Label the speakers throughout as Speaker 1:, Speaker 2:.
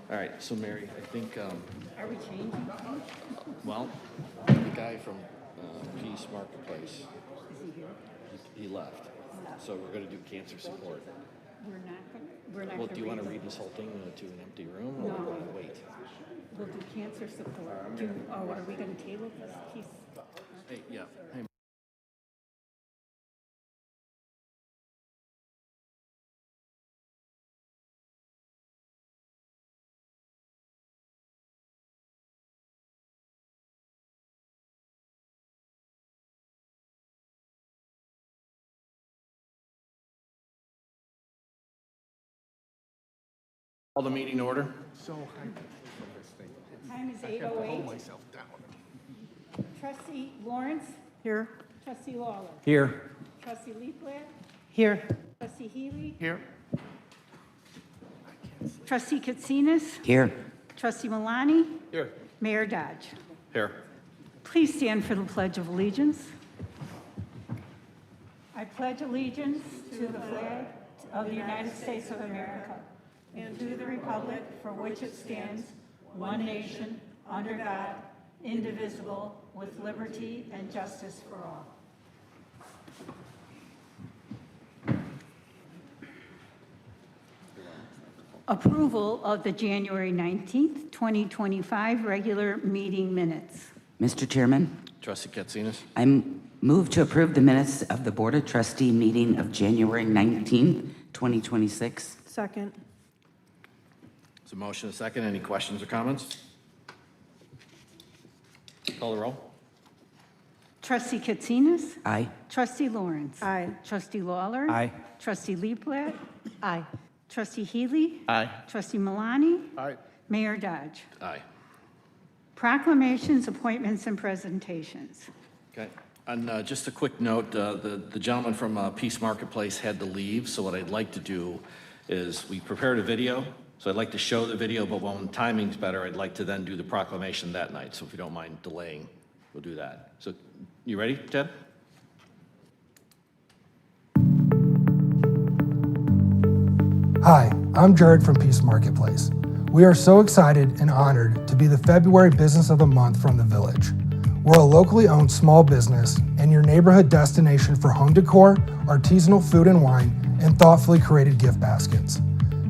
Speaker 1: All right, so Mary, I think,
Speaker 2: Are we changing?
Speaker 1: well, the guy from Peace Marketplace,
Speaker 2: Is he here?
Speaker 1: he left. So we're going to do cancer support.
Speaker 2: We're not
Speaker 1: Well,
Speaker 2: gonna
Speaker 1: do you want to
Speaker 2: read
Speaker 1: read this whole thing to an empty room, or
Speaker 2: No.
Speaker 1: do you want to wait?
Speaker 2: We'll do cancer support. Are we gonna table this piece?
Speaker 1: Hey, yeah. Hey. Call the meeting to order.
Speaker 3: So hyped for this thing.
Speaker 2: Time is
Speaker 3: I have to hold
Speaker 2: 8:08.
Speaker 3: myself down.
Speaker 2: Trustee Lawrence?
Speaker 4: Here.
Speaker 2: Trustee Lawler?
Speaker 4: Here.
Speaker 2: Trustee Leaflet?
Speaker 4: Here.
Speaker 2: Trustee Healy?
Speaker 3: Here.
Speaker 2: Trustee Katsinas?
Speaker 4: Here.
Speaker 2: Trustee Malani?
Speaker 1: Here.
Speaker 2: Mayor Dodge?
Speaker 1: Here.
Speaker 2: Please stand for the Pledge of Allegiance. I pledge allegiance to the flag of the United States of America and to the republic for which it stands, one nation, under God, indivisible, with liberty and justice for all. Approval of the January 19th, 2025 regular meeting minutes.
Speaker 4: Mr. Chairman,
Speaker 1: Trustee Katsinas.
Speaker 4: I move to approve the minutes of the Board of Trustee meeting of January 19th, 2026.
Speaker 5: Second.
Speaker 1: There's a motion, a second. Any questions or comments? Call the roll.
Speaker 2: Trustee Katsinas?
Speaker 4: Aye.
Speaker 2: Trustee Lawrence?
Speaker 5: Aye.
Speaker 2: Trustee Lawler?
Speaker 4: Aye.
Speaker 2: Trustee Leaflet?
Speaker 5: Aye.
Speaker 2: Trustee Healy?
Speaker 1: Aye.
Speaker 2: Trustee Malani?
Speaker 3: Aye.
Speaker 2: Mayor Dodge?
Speaker 1: Aye.
Speaker 2: Proclamations, appointments, and presentations.
Speaker 1: Okay. And just a quick note, the gentleman from Peace Marketplace had to leave, so what I'd like to do is we prepared a video, so I'd like to show the video, but when timing's better, I'd like to then do the proclamation that night. So if you don't mind delaying, we'll do that. So you ready, Ted?
Speaker 6: Hi, I'm Jared from Peace Marketplace. We are so excited and honored to be the February Business of the Month from the Village. We're a locally owned small business and your neighborhood destination for home decor, artisanal food and wine, and thoughtfully created gift baskets.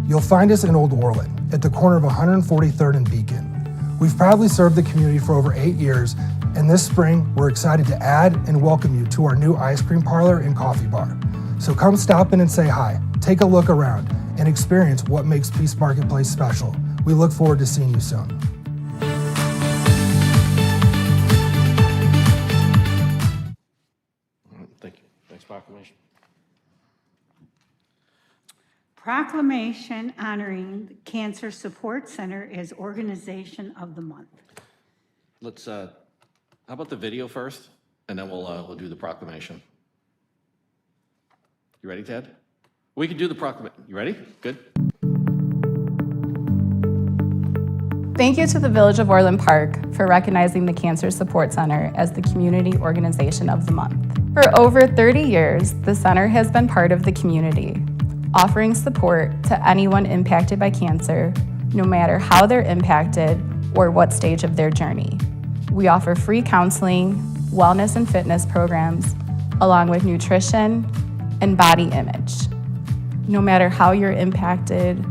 Speaker 6: You'll find us in Old Orland, at the corner of 143rd and Beacon. We've proudly served the community for over 8 years, and this spring, we're excited to add and welcome you to our new ice cream parlor and coffee bar. So come stop in and say hi, take a look around, and experience what makes Peace Marketplace special. We look forward to seeing you soon.
Speaker 1: Thank you. Next proclamation.
Speaker 2: Proclamation honoring the Cancer Support Center as Organization of the Month.
Speaker 1: Let's, how about the video first, and then we'll do the proclamation. You ready, Ted? We can do the proclamation. You ready? Good.
Speaker 7: Thank you to the Village of Orland Park for recognizing the Cancer Support Center as the Community Organization of the Month. For over 30 years, the center has been part of the community, offering support to anyone impacted by cancer, no matter how they're impacted or what stage of their journey. We offer free counseling, wellness and fitness programs, along with nutrition and body image. No matter how you're impacted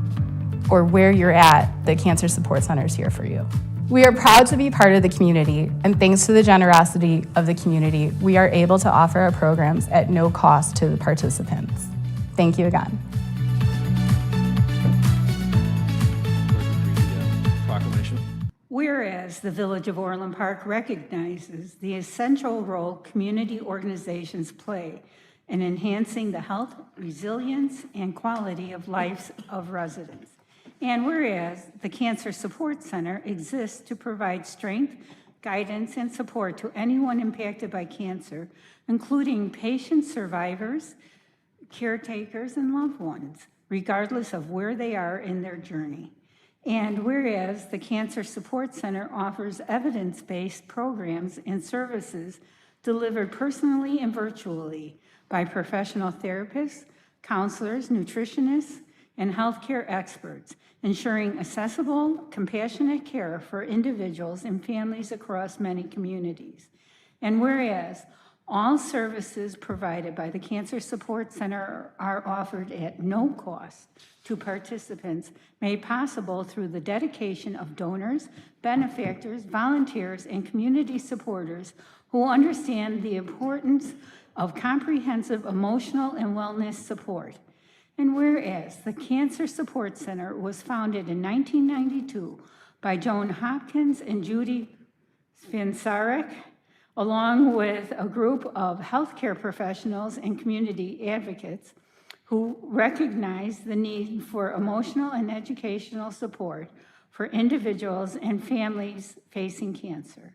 Speaker 7: or where you're at, the Cancer Support Center is here for you. We are proud to be part of the community, and thanks to the generosity of the community, we are able to offer our programs at no cost to the participants. Thank you again.
Speaker 1: Proclamation.
Speaker 2: Whereas the Village of Orland Park recognizes the essential role community organizations play in enhancing the health, resilience, and quality of lives of residents. And whereas the Cancer Support Center exists to provide strength, guidance, and support to anyone impacted by cancer, including patients, survivors, caretakers, and loved ones, regardless of where they are in their journey. And whereas the Cancer Support Center offers evidence-based programs and services delivered personally and virtually by professional therapists, counselors, nutritionists, and healthcare experts, ensuring accessible, compassionate care for individuals and families across many communities. And whereas all services provided by the Cancer Support Center are offered at no cost to participants, made possible through the dedication of donors, benefactors, volunteers, and community supporters who understand the importance of comprehensive emotional and wellness support. And whereas the Cancer Support Center was founded in 1992 by Joan Hopkins and Judy Svinsarek, along with a group of healthcare professionals and community advocates who recognize the need for emotional and educational support for individuals and families facing cancer.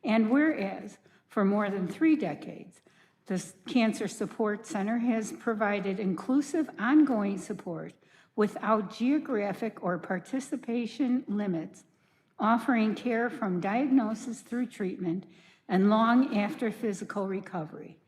Speaker 2: And whereas for more than 3 decades, the Cancer Support Center has provided inclusive, ongoing support without geographic or participation limits, offering care from diagnosis through treatment and long after physical recovery.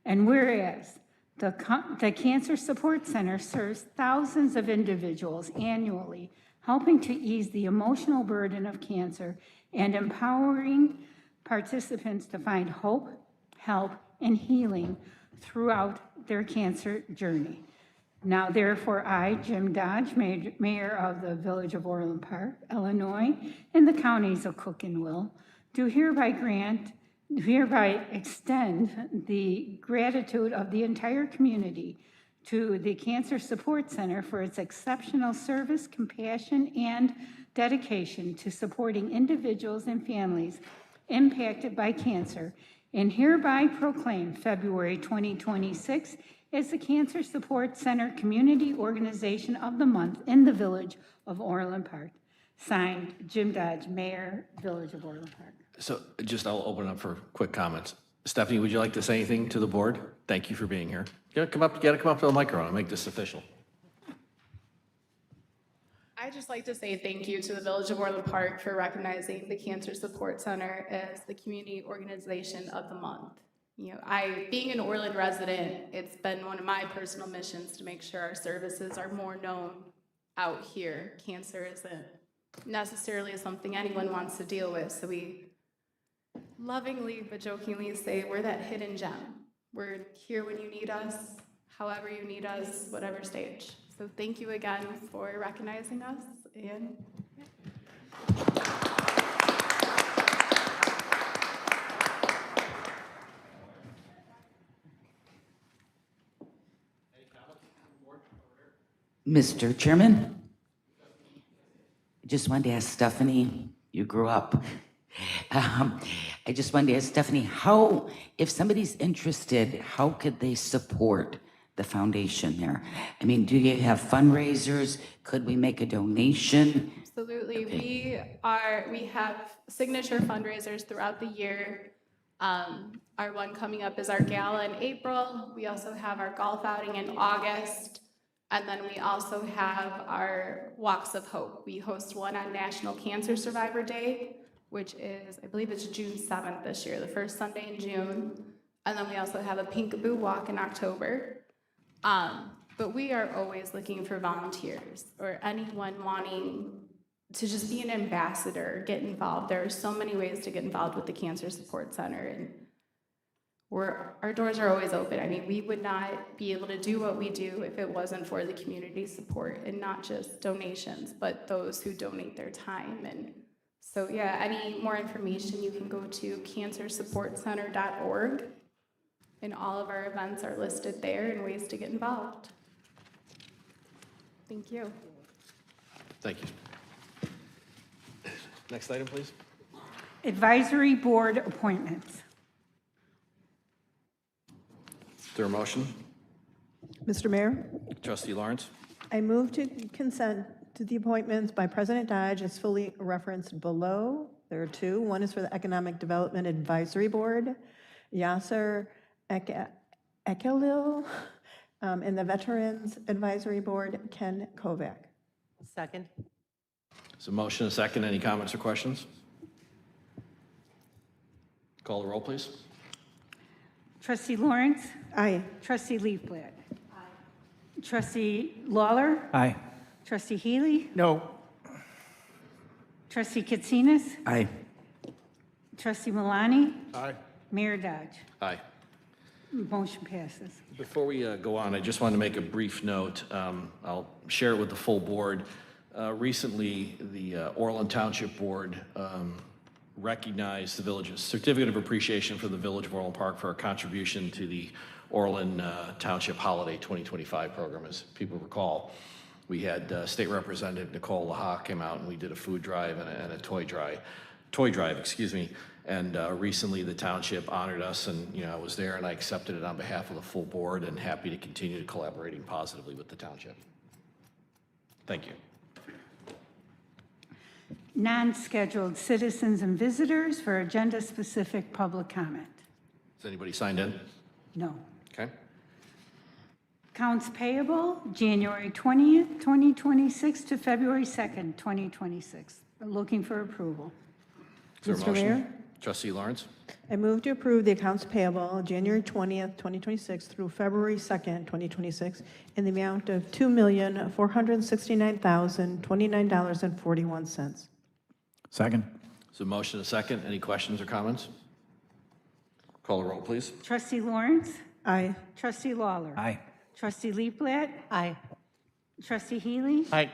Speaker 2: And whereas the Cancer Support Center serves thousands of individuals annually, helping to ease the emotional burden of cancer and empowering participants to find hope, help, and healing throughout their cancer journey. Now, therefore, I, Jim Dodge, Mayor of the Village of Orland Park, Illinois, and the counties of Cook and Will, do hereby extend the gratitude of the entire community to the Cancer Support Center for its exceptional service, compassion, and dedication to supporting individuals and families impacted by cancer, and hereby proclaim February 2026 as the Cancer Support Center Community Organization of the Month in the Village of Orland Park. Signed, Jim Dodge, Mayor, Village of Orland Park.
Speaker 1: So I'll open up for quick comments. Stephanie, would you like to say anything to the board? Thank you for being here. You gotta come up to the microphone and make this official.
Speaker 7: I'd just like to say thank you to the Village of Orland Park for recognizing the Cancer Support Center as the Community Organization of the Month. You know, being an Orland resident, it's been one of my personal missions to make sure our services are more known out here. Cancer isn't necessarily something anyone wants to deal with, so we lovingly but jokingly say we're that hidden gem. We're here when you need us, however you need us, whatever stage. So thank you again for recognizing us, and
Speaker 4: Mr. Chairman, I just wanted to ask Stephanie, you grew up. I just wanted to ask Stephanie, how, if somebody's interested, how could they support the foundation there? I mean, do you have fundraisers? Could we make a donation?
Speaker 7: absolutely.
Speaker 4: Okay.
Speaker 7: We have signature fundraisers throughout the year. Our one coming up is our gala in April. We also have our golf outing in August. And then we also have our Walks of Hope. We host one on National Cancer Survivor Day, which is, I believe it's June 7th this year, the first Sunday in June. And then we also have a Peekaboo Walk in October. But we are always looking for volunteers or anyone wanting to just be an ambassador, get involved. There are so many ways to get involved with the Cancer Support Center, and our doors are always open. I mean, we would not be able to do what we do if it wasn't for the community support, and not just donations, but those who donate their time. And so, yeah, any more information, you can go to cancersupportcenter.org, and all of our events are listed there and ways to get involved. Thank you.
Speaker 1: Thank you. Next item, please.
Speaker 2: Advisory Board appointments.
Speaker 1: Is there a motion?
Speaker 5: Mr. Mayor,
Speaker 1: Trustee Lawrence?
Speaker 5: I move to consent to the appointments by President Dodge as fully referenced below. There are 2. One is for the Economic Development Advisory Board, Yasser Ekelil, and the Veterans Advisory Board, Ken Kovac.
Speaker 8: Second.
Speaker 1: So motion and a second. Any comments or questions? Call the roll, please.
Speaker 2: Trustee Lawrence?
Speaker 5: Aye.
Speaker 2: Trustee Leafblat? Aye. Trustee Lawler?
Speaker 8: Aye.
Speaker 2: Trustee Healy?
Speaker 3: No.
Speaker 2: Trustee Katsinas?
Speaker 4: Aye.
Speaker 2: Trustee Malani?
Speaker 3: Aye.
Speaker 2: Mayor Dodge?
Speaker 1: Aye.
Speaker 2: Motion passes.
Speaker 1: Before we go on, I just wanted to make a brief note. I'll share it with the full board. Recently, the Orland Township Board recognized the village's certificate of appreciation for the Village of Orland Park for our contribution to the Orland Township Holiday 2025 program. As people recall, we had State Representative Nicole Laha came out and we did a food drive and a toy drive, excuse me. And recently the township honored us, and I was there and I accepted it on behalf of the full board, and happy to continue collaborating positively with the township. Thank you.
Speaker 2: Non-scheduled citizens and visitors for agenda-specific public comment.
Speaker 1: Is anybody signed in?
Speaker 2: No.
Speaker 1: Okay.
Speaker 2: Accounts payable, January 20th, 2026 to February 2nd, 2026. Looking for approval.
Speaker 1: Is there a
Speaker 5: Mr.
Speaker 1: motion?
Speaker 5: Mayor?
Speaker 1: Trustee Lawrence?
Speaker 5: I move to approve the accounts payable January 20th, 2026 through February 2nd, 2026 in the amount of $2,469,029.41.
Speaker 3: Second.
Speaker 1: Is there a motion and a second? Any questions or comments? Call the roll, please.
Speaker 2: Trustee Lawrence?
Speaker 5: Aye.
Speaker 2: Trustee Lawler?
Speaker 3: Aye.
Speaker 2: Trustee Leafblat?
Speaker 5: Aye.
Speaker 2: Trustee Healy?
Speaker 3: Aye.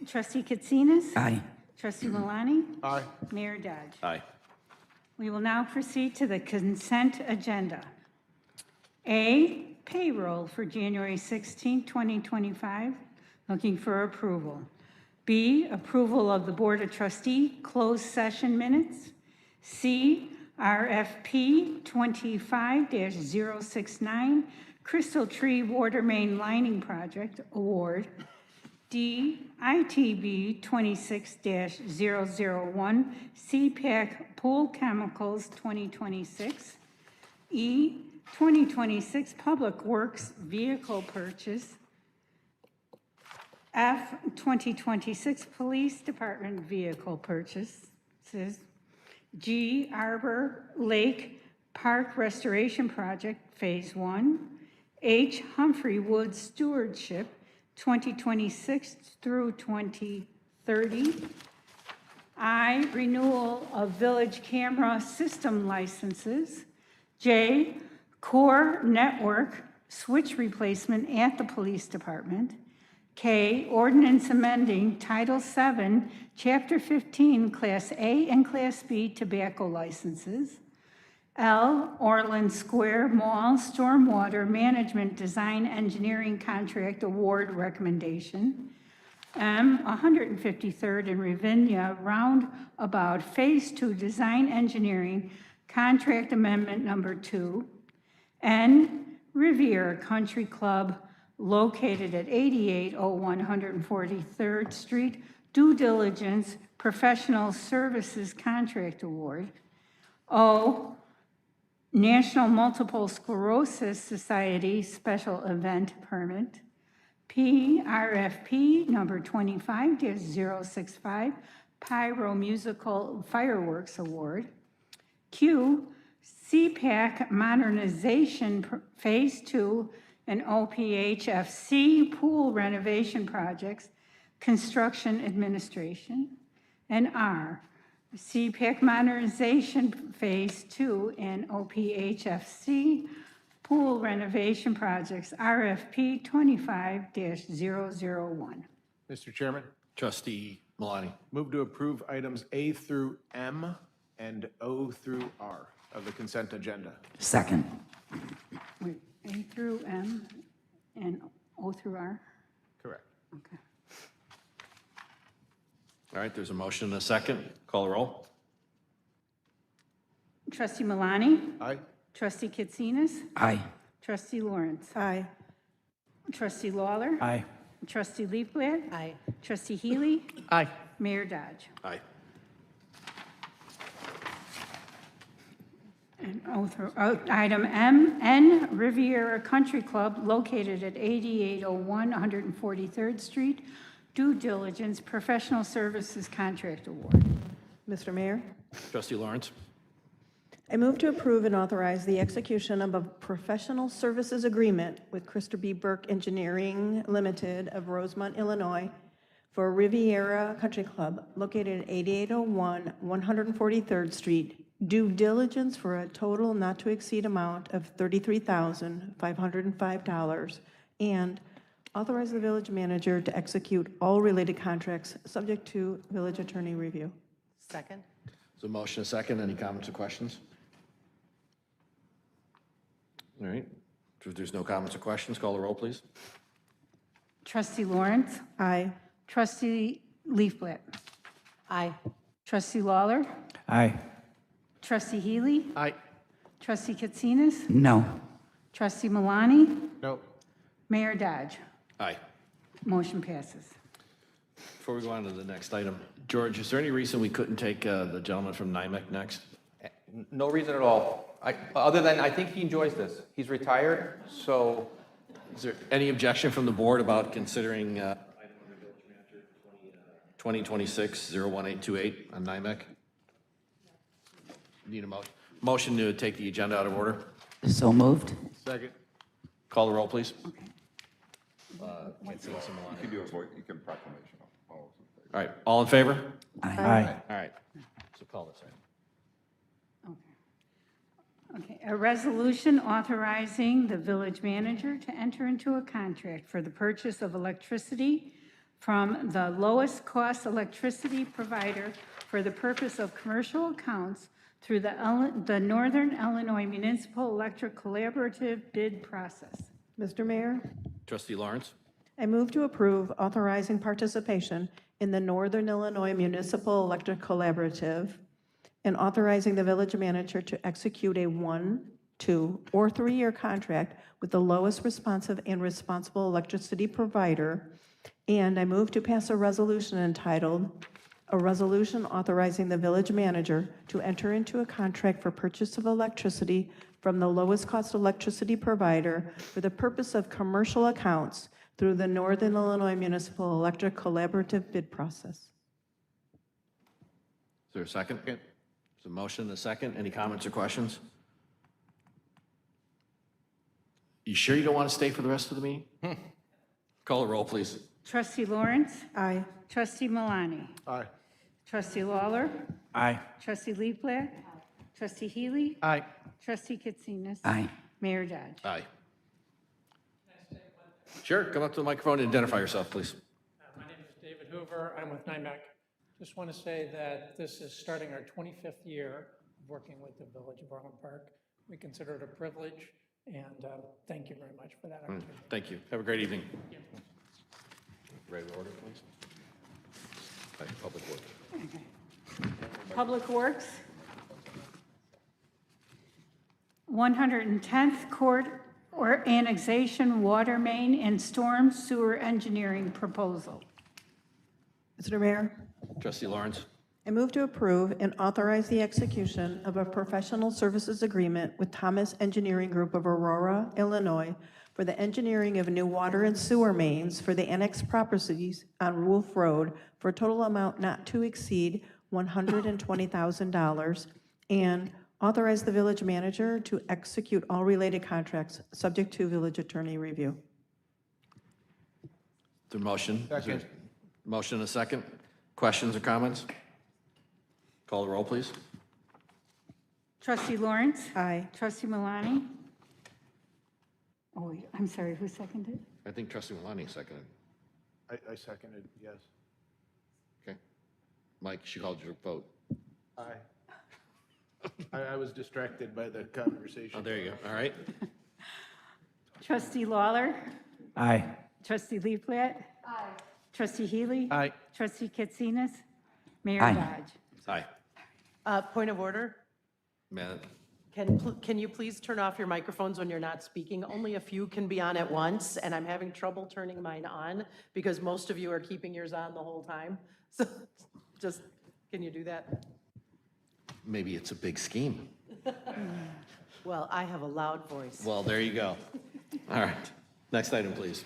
Speaker 2: Trustee Katsinas?
Speaker 4: Aye.
Speaker 2: Trustee Malani?
Speaker 3: Aye.
Speaker 2: Mayor Dodge?
Speaker 1: Aye.
Speaker 2: We will now proceed to the consent agenda. A, payroll for January 16, 2025. Looking for approval. B, approval of the Board of Trustee closed session minutes. C, RFP 25-069, Crystal Tree Water Main Lining Project Award. D, ITB 26-001, CPAC Pool Chemicals 2026. E, 2026 Public Works Vehicle Purchase. F, 2026 Police Department Vehicle Purchases. G, Arbor Lake Park Restoration Project Phase 1. H, Humphrey Woods Stewardship 2026 through 2030. I, renewal of village camera system licenses. J, core network switch replacement at the police department. K, ordinance amending Title VII, Chapter 15, Class A and Class B tobacco licenses. L, Orland Square Mall Stormwater Management Design Engineering Contract Award Recommendation. M, 153rd and Ravinia Roundabout Phase 2 Design Engineering Contract Amendment Number 2. N, Riviera Country Club located at 8801 143rd Street, due diligence professional services contract award. O, National Multiple Sclerosis Society special event permit. P, RFP number 25-065, Pyro Musical Fireworks Award. Q, CPAC Modernization Phase 2 and OPHFC Pool Renovation Projects, Construction Administration. And R, CPAC Modernization Phase 2 and OPHFC Pool Renovation Projects, RFP 25-001.
Speaker 3: Mr. Chairman,
Speaker 1: Trustee Malani?
Speaker 3: move to approve items A through M and O through R of the consent agenda.
Speaker 4: Second.
Speaker 2: Wait, A through M and O through R?
Speaker 3: Correct.
Speaker 2: Okay.
Speaker 1: All right, there's a motion and a second. Call the roll.
Speaker 2: Trustee Malani?
Speaker 3: Aye.
Speaker 2: Trustee Katsinas?
Speaker 4: Aye.
Speaker 2: Trustee Lawrence?
Speaker 5: Aye.
Speaker 2: Trustee Lawler?
Speaker 3: Aye.
Speaker 2: Trustee Leafblat? Aye. Trustee Healy?
Speaker 3: Aye.
Speaker 2: Mayor Dodge?
Speaker 1: Aye.
Speaker 2: And item M, N Riviera Country Club located at 8801 143rd Street, due diligence professional services contract award.
Speaker 5: Mr. Mayor?
Speaker 1: Trustee Lawrence?
Speaker 5: I move to approve and authorize the execution of a professional services agreement with Christopher B. Burke Engineering Limited of Rosemont, Illinois, for Riviera Country Club located at 8801 143rd Street, due diligence for a total not to exceed amount of $33,505, and authorize the village manager to execute all related contracts subject to village attorney review.
Speaker 8: Second?
Speaker 1: So motion and second. Any comments or questions? All right. If there's no comments or questions, call the roll, please.
Speaker 2: Trustee Lawrence.
Speaker 5: Aye.
Speaker 2: Trustee Leafblat.
Speaker 8: Aye.
Speaker 2: Trustee Lawler.
Speaker 9: Aye.
Speaker 2: Trustee Healy.
Speaker 3: Aye.
Speaker 2: Trustee Katsinas.
Speaker 4: No.
Speaker 2: Trustee Malani.
Speaker 3: No.
Speaker 2: Mayor Dodge.
Speaker 1: Aye.
Speaker 2: Motion passes.
Speaker 1: Before we go on to the next item, George, is there any reason we couldn't take the gentleman from NIMEC next?
Speaker 10: No reason at all. Other than I think he enjoys this. He's retired, so
Speaker 1: Is there any objection from the board about considering item under village manager 2026-01828 on NIMEC? Need a motion to take the agenda out of order?
Speaker 4: So moved?
Speaker 3: Second.
Speaker 1: Call the roll, please.
Speaker 11: You can do a voice, you can proclamation. All those in favor.
Speaker 1: All right, all in favor?
Speaker 9: Aye.
Speaker 1: All right, so call this item.
Speaker 2: Okay, a resolution authorizing the village manager to enter into a contract for the purchase of electricity from the lowest cost electricity provider for the purpose of commercial accounts through the Northern Illinois Municipal Electric Collaborative bid process.
Speaker 5: Mr. Mayor,
Speaker 1: Trustee Lawrence?
Speaker 5: I move to approve authorizing participation in the Northern Illinois Municipal Electric Collaborative and authorizing the village manager to execute a 1, 2, or 3-year contract with the lowest responsive and responsible electricity provider. And I move to pass a resolution entitled, "A Resolution Authorizing the Village Manager to Enter into a Contract for Purchase of Electricity from the Lowest Cost Electricity Provider for the purpose of commercial accounts through the Northern Illinois Municipal Electric Collaborative bid process."
Speaker 1: Is there a second? There's a motion and a second. Any comments or questions? You sure you don't want to stay for the rest of the meeting? Call the roll, please.
Speaker 2: Trustee Lawrence.
Speaker 5: Aye.
Speaker 2: Trustee Malani.
Speaker 3: Aye.
Speaker 2: Trustee Lawler.
Speaker 9: Aye.
Speaker 2: Trustee Leafblat. Trustee Healy.
Speaker 3: Aye.
Speaker 2: Trustee Katsinas.
Speaker 4: Aye.
Speaker 2: Mayor Dodge.
Speaker 1: Aye. Sure, come up to the microphone and identify yourself, please.
Speaker 12: My name is David Hoover. I'm with NIMEC. Just want to say that this is starting our 25th year of working with the Village of Orland Park. We consider it a privilege, and thank you very much for that opportunity.
Speaker 1: Thank you. Have a great evening. Ready to order, please? Public Works.
Speaker 2: Public Works. 110th Court or Annexation Water Main and Storm Sewer Engineering Proposal.
Speaker 5: Mr. Mayor,
Speaker 1: Trustee Lawrence?
Speaker 5: I move to approve and authorize the execution of a professional services agreement with Thomas Engineering Group of Aurora, Illinois, for the engineering of new water and sewer mains for the annexed properties on Wolf Road for a total amount not to exceed $120,000, and authorize the village manager to execute all related contracts subject to village attorney review.
Speaker 1: The motion?
Speaker 3: Second.
Speaker 1: Motion and a second. Questions or comments? Call the roll, please.
Speaker 2: Trustee Lawrence.
Speaker 5: Aye.
Speaker 2: Trustee Malani. Oh, I'm sorry, who seconded?
Speaker 1: I think Trustee Malani seconded.
Speaker 3: I seconded, yes.
Speaker 1: Okay. Mike, she called your vote.
Speaker 3: Aye. I was distracted by the conversation.
Speaker 1: Oh, there you go. All right.
Speaker 2: Trustee Lawler.
Speaker 9: Aye.
Speaker 2: Trustee Leafblat. Aye. Trustee Healy.
Speaker 3: Aye.
Speaker 2: Trustee Katsinas. Mayor
Speaker 4: Aye.
Speaker 2: Dodge.
Speaker 1: Aye.
Speaker 8: Point of order.
Speaker 1: Man,
Speaker 8: Can you please turn off your microphones when you're not speaking? Only a few can be on at once, and I'm having trouble turning mine on because most of you are keeping yours on the whole time. So just, can you do that?
Speaker 1: maybe it's a big scheme.
Speaker 8: Well, I have a loud voice.
Speaker 1: Well, there you go. All right. Next item, please.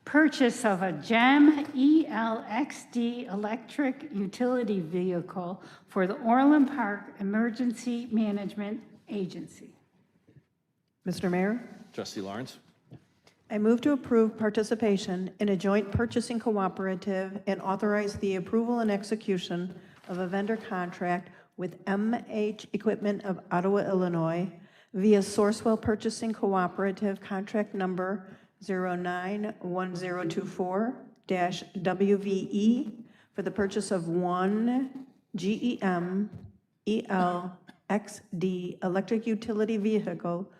Speaker 2: Purchase of a GEM ELXD electric utility vehicle for the Orland Park Emergency Management Agency.
Speaker 5: Mr. Mayor,
Speaker 1: Trustee Lawrence?
Speaker 5: I move to approve participation in a joint purchasing cooperative and authorize the approval and execution of a vendor contract with MH Equipment of Ottawa, Illinois via Sourcewell Purchasing Cooperative Contract Number 091024-WVE for the purchase of one GEM ELXD electric utility vehicle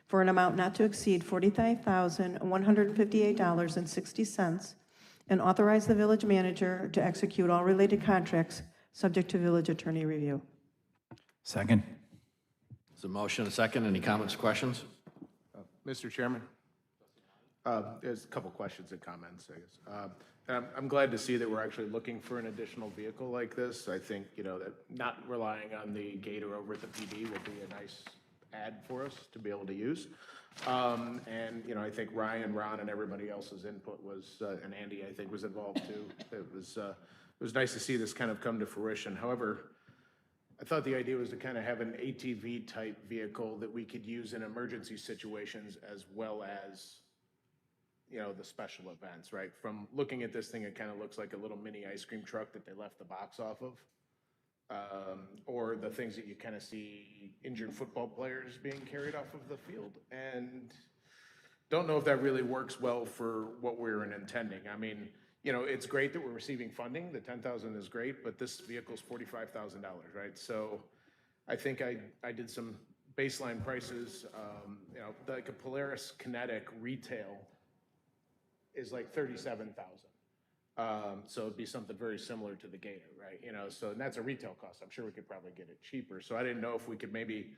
Speaker 5: for an amount not to exceed $45,158.60, and authorize the village manager to execute all related contracts subject to village attorney review.
Speaker 9: Second.
Speaker 1: There's a motion, a second. Any comments, questions?
Speaker 3: Mr. Chairman? There's a couple questions and comments, I guess. And I'm glad to see that we're actually looking for an additional vehicle like this. I think, that not relying on the gator over at the PD will be a nice add for us to be able to use. And, I think Ryan, Ron, and everybody else's input was, and Andy, I think, was involved too. It was nice to see this kind of come to fruition. However, I thought the idea was to kind of have an ATV type vehicle that we could use in emergency situations as well as, the special events, right? From looking at this thing, it kind of looks like a little mini ice cream truck that they left the box off of. Or the things that you kind of see injured football players being carried off of the field. And don't know if that really works well for what we're intending. I mean, it's great that we're receiving funding. The $10,000 is great, but this vehicle's $45,000, right? So I think I did some baseline prices. Like a Polaris Kinetic retail is like $37,000. So it'd be something very similar to the Gator, right? So and that's a retail cost. I'm sure we could probably get it cheaper. So I didn't know if we could maybe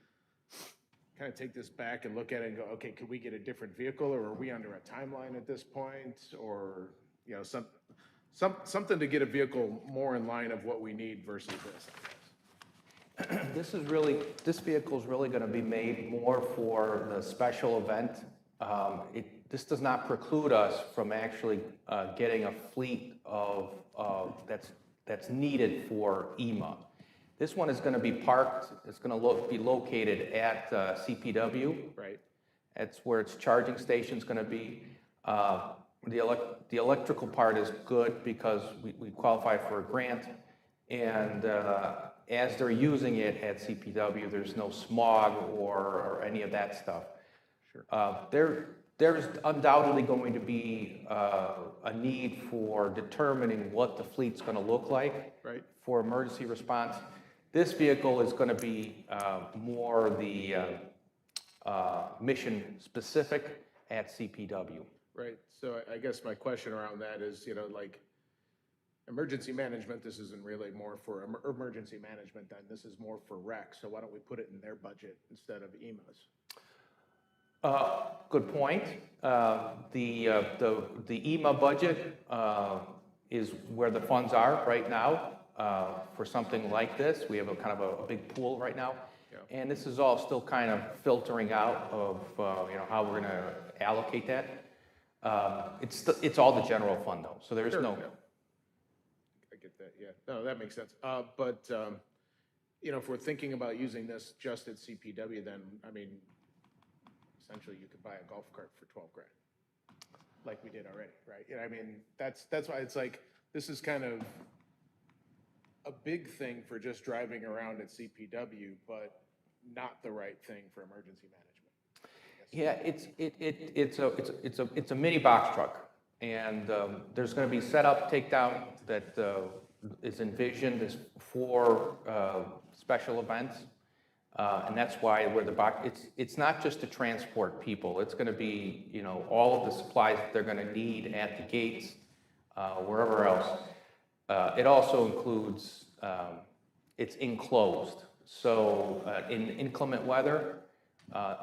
Speaker 3: kind of take this back and look at it and go, okay, could we get a different vehicle, or are we under a timeline at this point, or something to get a vehicle more in line of what we need versus this. I guess.
Speaker 10: This vehicle is really going to be made more for the special event. This does not preclude us from actually getting a fleet of that's needed for EMA. This one is going to be parked. It's going to be located at CPW.
Speaker 3: Right.
Speaker 10: That's where its charging station is going to be. The electrical part is good because we qualify for a grant, and as they're using it at CPW, there's no smog or any of that stuff.
Speaker 3: Sure.
Speaker 10: There's undoubtedly going to be a need for determining what the fleet's going to look like for emergency response. This vehicle is going to be more the mission specific at CPW.
Speaker 3: Right. So I guess my question around that is, like emergency management, this isn't really more for emergency management then. This is more for rec. So why don't we put it in their budget instead of EMA's?
Speaker 10: Good point. The EMA budget is where the funds are right now for something like this. We have a kind of a big pool right now, and this is all still kind of filtering out of how we're going to allocate that. It's all the general fund though, so there's no.
Speaker 3: I get that. Yeah. No, that makes sense. But if we're thinking about using this just at CPW, then I mean, essentially you could buy a golf cart for $12,000, like we did already, right? I mean, that's why it's like this is kind of a big thing for just driving around at CPW, but not the right thing for emergency management.
Speaker 10: Yeah, it's a mini box truck, and there's going to be setup takedown that is envisioned as for special events, and that's why where the box. It's not just to transport people. It's going to be all of the supplies that they're going to need at the gates, wherever else. It also includes it's enclosed, so in inclement weather.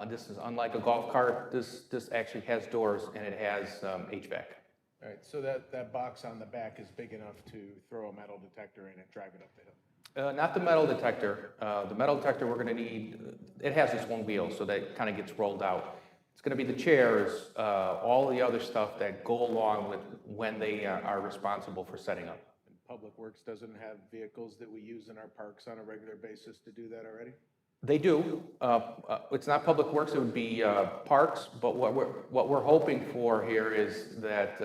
Speaker 10: This is unlike a golf cart. This actually has doors and it has HVAC.
Speaker 3: All right, so that box on the back is big enough to throw a metal detector in and drive it up the hill?
Speaker 10: Not the metal detector. The metal detector we're going to need, it has this one wheel, so that kind of gets rolled out. It's going to be the chairs, all the other stuff that go along with when they are responsible for setting up.
Speaker 3: And Public Works doesn't have vehicles that we use in our parks on a regular basis to do that already?
Speaker 10: They do. It's not Public Works, it would be Parks, but what we're hoping for here is that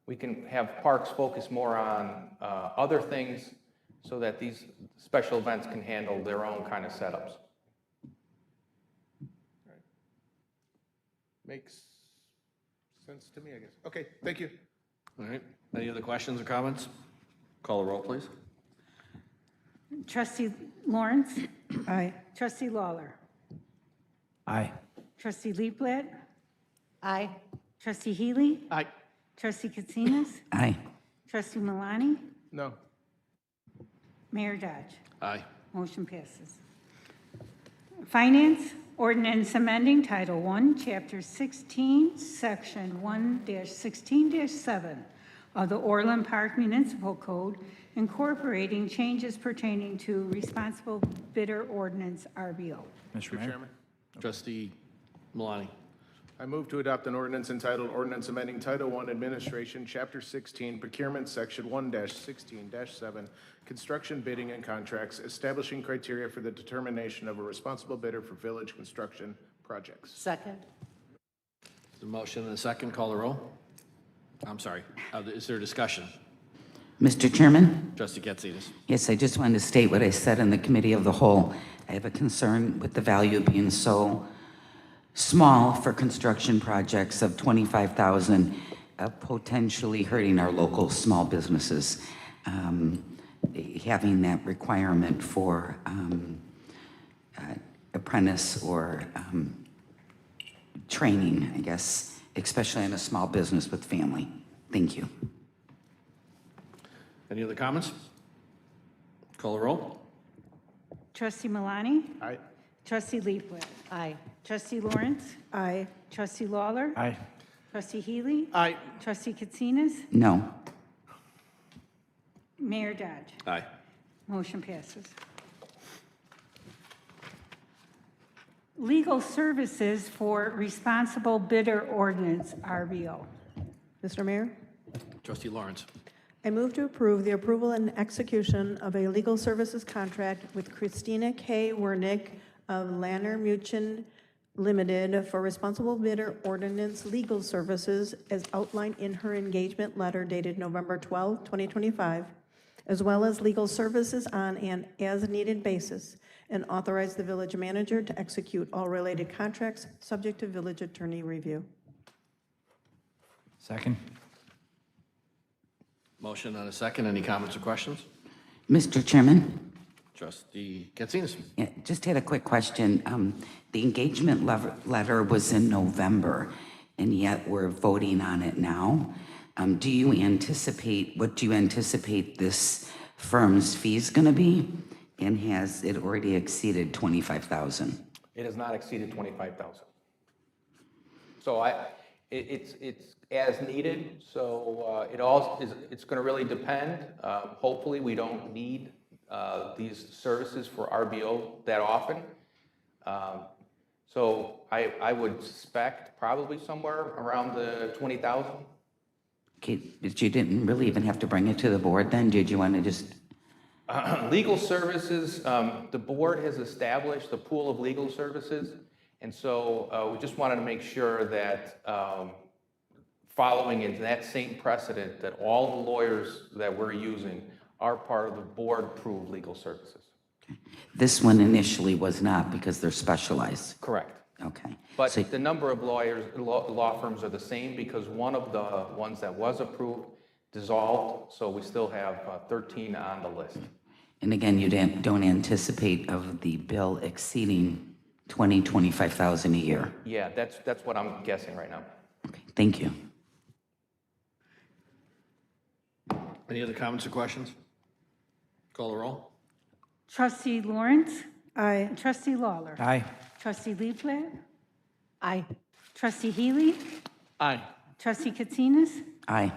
Speaker 10: we can have Parks focus more on other things so that these special events can handle their own kind of setups.
Speaker 3: Makes sense to me, I guess. Okay, thank you.
Speaker 1: All right, any other questions or comments? Call the roll, please.
Speaker 2: Trustee Lawrence?
Speaker 5: Aye.
Speaker 2: Trustee Lawler?
Speaker 9: Aye.
Speaker 2: Trustee Leaflet?
Speaker 8: Aye.
Speaker 2: Trustee Healy?
Speaker 3: Aye.
Speaker 2: Trustee Katsinas?
Speaker 4: Aye.
Speaker 2: Trustee Malani?
Speaker 3: No.
Speaker 2: Mayor Dodge?
Speaker 1: Aye.
Speaker 2: Motion passes. Finance, ordinance amending Title I, Chapter 16, Section 1-16-7 of the Orland Park Municipal Code, incorporating changes pertaining to responsible bidder ordinance, RBO.
Speaker 9: Mr. Mayor?
Speaker 3: Chairman,
Speaker 1: Trustee Malani.
Speaker 3: I move to adopt an ordinance entitled Ordinance Amending Title I Administration, Chapter 16, Procurement, Section 1-16-7, Construction, Bidding, and Contracts, establishing criteria for the determination of a responsible bidder for village construction projects.
Speaker 8: Second.
Speaker 1: The motion and a second, call the roll. I'm sorry, is there discussion?
Speaker 4: Mr. Chairman?
Speaker 1: Trustee Katsinas.
Speaker 4: Yes, I just wanted to state what I said in the committee of the whole. I have a concern with the value being so small for construction projects of $25,000, potentially hurting our local small businesses. Having that requirement for apprentice or training, I guess, especially in a small business with family. Thank you.
Speaker 1: Any other comments? Call the roll.
Speaker 2: Trustee Malani?
Speaker 3: Aye.
Speaker 2: Trustee Leaflet?
Speaker 8: Aye.
Speaker 2: Trustee Lawrence?
Speaker 5: Aye.
Speaker 2: Trustee Lawler?
Speaker 9: Aye.
Speaker 2: Trustee Healy?
Speaker 3: Aye.
Speaker 2: Trustee Katsinas?
Speaker 4: No.
Speaker 2: Mayor Dodge?
Speaker 1: Aye.
Speaker 2: Motion passes. Legal services for responsible bidder ordinance, RBO.
Speaker 5: Mr. Mayor?
Speaker 1: Trustee Lawrence.
Speaker 5: I move to approve the approval and execution of a legal services contract with Christina K. Wernick of Lanner Mutual Limited for responsible bidder ordinance legal services as outlined in her engagement letter dated November 12, 2025, as well as legal services on an as-needed basis, and authorize the village manager to execute all related contracts subject to village attorney review.
Speaker 9: Second.
Speaker 1: Motion and a second, any comments or questions?
Speaker 4: Mr. Chairman?
Speaker 1: Trustee Katsinas.
Speaker 4: Yeah, just had a quick question. The engagement letter was in November, and yet we're voting on it now. What do you anticipate this firm's fees going to be? And has it already exceeded $25,000?
Speaker 10: It has not exceeded 25,000. So it's as needed, so it's going to really depend. Hopefully, we don't need these services for RBO that often. So I would suspect probably somewhere around the 20,000.
Speaker 4: Okay, but you didn't really even have to bring it to the board then? Did you want to just?
Speaker 10: Legal services, the board has established a pool of legal services, and so we just wanted to make sure that following into that same precedent, that all the lawyers that we're using are part of the board-approved legal services.
Speaker 4: This one initially was not because they're specialized.
Speaker 10: Correct.
Speaker 4: Okay.
Speaker 10: But
Speaker 4: So-
Speaker 10: the number of lawyers, law firms are the same because one of the ones that was approved dissolved, so we still have 13 on the list.
Speaker 4: And again, you don't anticipate of the bill exceeding $25,000 a year?
Speaker 10: Yeah, that's what I'm guessing right now.
Speaker 4: Okay, thank you.
Speaker 1: Any other comments or questions? Call the roll.
Speaker 2: Trustee Lawrence?
Speaker 5: Aye.
Speaker 2: Trustee Lawler?
Speaker 9: Aye.
Speaker 2: Trustee Leaflet?
Speaker 8: Aye.
Speaker 2: Trustee Healy?
Speaker 3: Aye.
Speaker 2: Trustee Katsinas?
Speaker 4: Aye.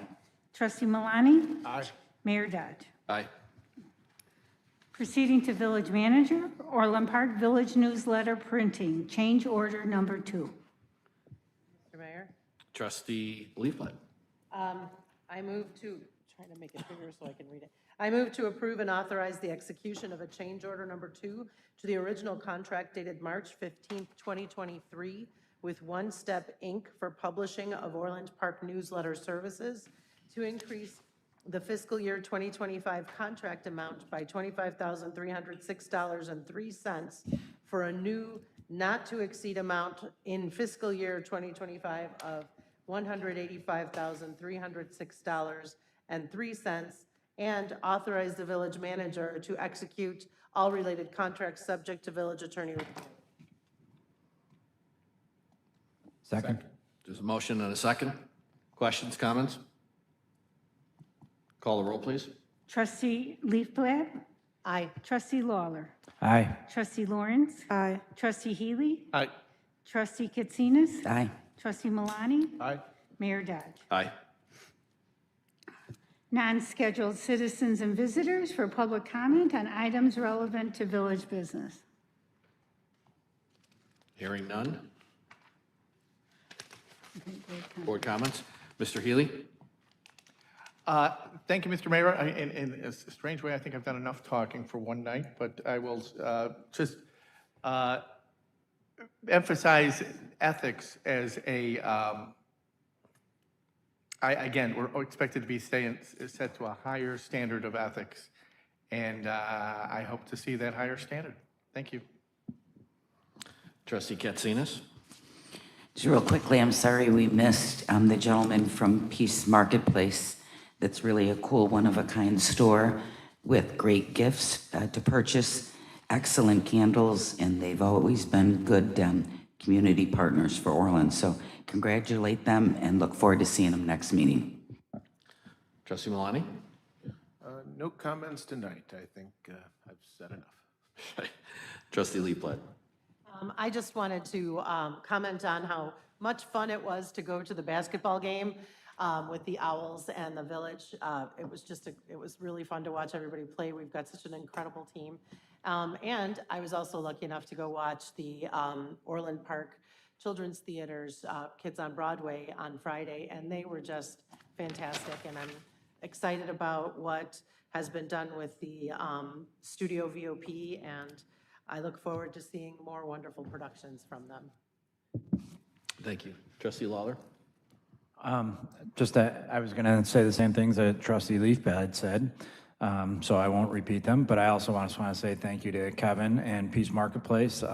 Speaker 2: Trustee Malani?
Speaker 3: Aye.
Speaker 2: Mayor Dodge?
Speaker 1: Aye.
Speaker 2: Proceeding to village manager, Orland Park Village Newsletter Printing, change order number 2.
Speaker 8: Mr. Mayor?
Speaker 1: Trustee Leaflet.
Speaker 8: I move to, trying to make it bigger so I can read it. I move to approve and authorize the execution of a change order number 2 to the original contract dated March 15th, 2023 with One Step Inc. for publishing of Orland Park newsletter services to increase the fiscal year 2025 contract amount by $25,306.03 for a new not-to-exceed amount in fiscal year 2025 of $185,306.03, and authorize the village manager to execute all related contracts subject to village attorney review.
Speaker 9: Second.
Speaker 1: There's a motion and a second. Questions, comments? Call the roll, please.
Speaker 2: Trustee Leafblat?
Speaker 8: Aye.
Speaker 2: Trustee Lawler?
Speaker 9: Aye.
Speaker 2: Trustee Lawrence?
Speaker 5: Aye.
Speaker 2: Trustee Healy?
Speaker 3: Aye.
Speaker 2: Trustee Katsinas?
Speaker 4: Aye.
Speaker 2: Trustee Malani?
Speaker 3: Aye.
Speaker 2: Mayor Dodge.
Speaker 1: Aye.
Speaker 2: Non-scheduled citizens and visitors for public comment on items relevant to village business.
Speaker 1: Hearing none. Board comments? Mr. Healy?
Speaker 13: Thank you, Mr. Mayor. In a strange way, I think I've done enough talking for one night, but I will just emphasize ethics as a, again, we're expected to be set to a higher standard of ethics, and I hope to see that higher standard. Thank you.
Speaker 1: Trustee Katsinas?
Speaker 4: Just real quickly, I'm sorry we missed the gentleman from Peace Marketplace. That's really a cool, one-of-a-kind store with great gifts to purchase, excellent candles, and they've always been good community partners for Orland. So congratulate them and look forward to seeing them next meeting.
Speaker 1: Trustee Malani?
Speaker 3: No comments tonight. I think I've said enough.
Speaker 1: Trustee Leafblat?
Speaker 8: I just wanted to comment on how much fun it was to go to the basketball game with the Owls and the Village. It was really fun to watch everybody play. We've got such an incredible team. And I was also lucky enough to go watch the Orland Park Children's Theater's Kids on Broadway on Friday, and they were just fantastic. And I'm excited about what has been done with the Studio VOP, and I look forward to seeing more wonderful productions from them.
Speaker 1: Thank you. Trustee Lawler?
Speaker 9: I was going to say the same things that Trustee Leafbad said, so I won't repeat them, but I also want to say thank you to Kevin and Peace Marketplace.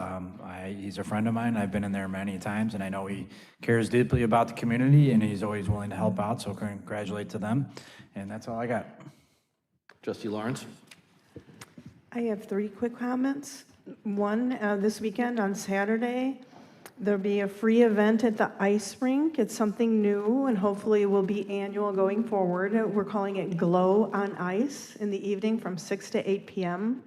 Speaker 9: He's a friend of mine. I've been in there many times, and I know he cares deeply about the community, and he's always willing to help out, so congratulate to them, and that's all I got.
Speaker 1: Trustee Lawrence?
Speaker 5: I have 3 quick comments. One, this weekend on Saturday, there'll be a free event at the ice rink. It's something new and hopefully will be annual going forward. We're calling it Glow on Ice in the evening from 6 to 8 p.m.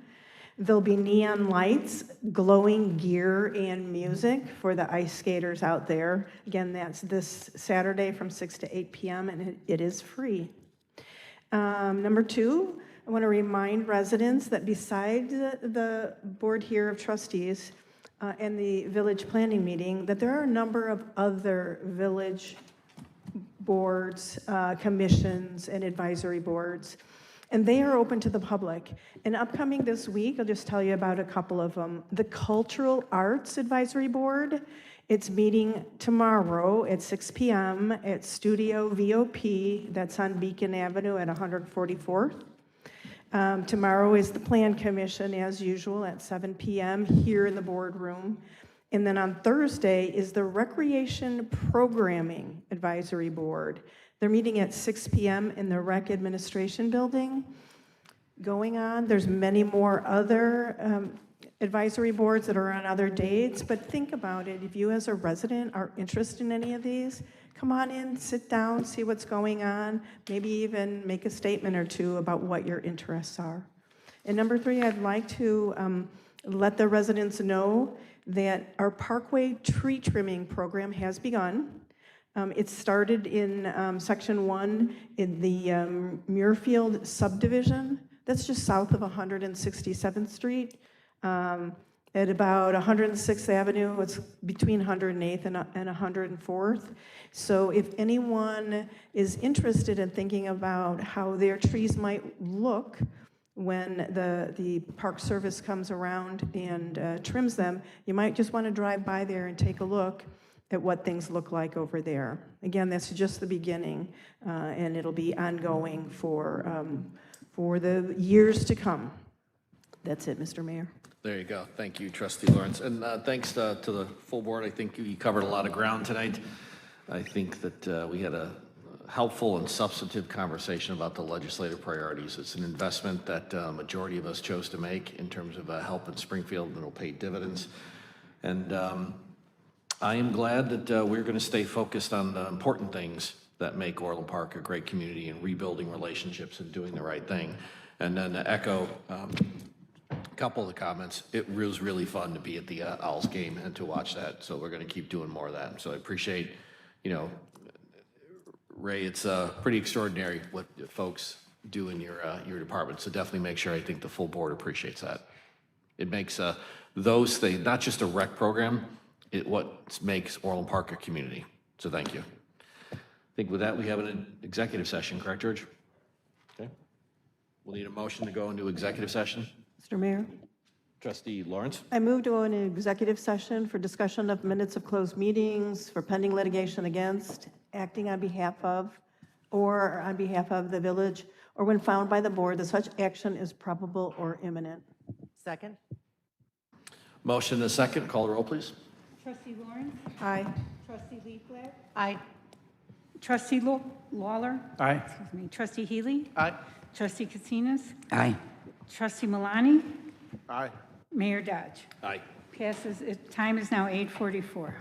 Speaker 5: There'll be neon lights, glowing gear, and music for the ice skaters out there. Again, that's this Saturday from 6 to 8 p.m. and it is free. Number 2, I want to remind residents that besides the board here of trustees and the village planning meeting, that there are a number of other village boards, commissions, and advisory boards, and they are open to the public. And upcoming this week, I'll just tell you about a couple of them. The Cultural Arts Advisory Board, it's meeting tomorrow at 6 p.m. at Studio VOP, that's on Beacon Avenue at 144th. Tomorrow is the Plan Commission, as usual, at 7 p.m. here in the boardroom. And then on Thursday is the Recreation Programming Advisory Board. They're meeting at 6 p.m. in the Rec Administration Building. Going on, there's many more other advisory boards that are on other dates, but think about it. If you as a resident are interested in any of these, come on in, sit down, see what's going on, maybe even make a statement or two about what your interests are. And number 3, I'd like to let the residents know that our Parkway tree trimming program has begun. It started in Section 1 in the Muirfield subdivision. That's just south of 167th Street. at about 106th Avenue. It's between 108th and 104th. So if anyone is interested in thinking about how their trees might look when the Park Service comes around and trims them, you might just want to drive by there and take a look at what things look like over there. Again, that's just the beginning, and it'll be ongoing for the years to come. That's it, Mr. Mayor.
Speaker 1: There you go. Thank you, Trustee Lawrence. And thanks to the full board. I think you covered a lot of ground tonight. I think that we had a helpful and substantive conversation about the legislative priorities. It's an investment that majority of us chose to make in terms of help in Springfield, and it'll pay dividends. And I am glad that we're going to stay focused on the important things that make Orland Park a great community and rebuilding relationships and doing the right thing. And then to echo a couple of the comments, it was really fun to be at the Owls game and to watch that. So we're going to keep doing more of that. So I appreciate, you know, Ray, it's pretty extraordinary what folks do in your department. So definitely make sure, I think the full board appreciates that. It makes those things, not just a rec program, it what makes Orland Park a community. So thank you. I think with that, we have an executive session, correct, George? Okay. We'll need a motion to go into executive session.
Speaker 5: Mr. Mayor?
Speaker 1: Trustee Lawrence?
Speaker 5: I move to go into executive session for discussion of minutes of closed meetings, for pending litigation against, acting on behalf of, or on behalf of the village, or when found by the board that such action is probable or imminent.
Speaker 8: Second?
Speaker 1: Motion and a second. Call the roll, please.
Speaker 2: Trustee Lawrence?
Speaker 5: Aye.
Speaker 2: Trustee Leaflet?
Speaker 8: Aye.
Speaker 2: Trustee Lawler?
Speaker 9: Aye.
Speaker 2: Excuse me. Trustee Healy?
Speaker 13: Aye.
Speaker 2: Trustee Katsinas?
Speaker 4: Aye.
Speaker 2: Trustee Malani?
Speaker 3: Aye.
Speaker 2: Mayor Dodge.
Speaker 1: Aye.
Speaker 2: Passes. Time is now 8:44.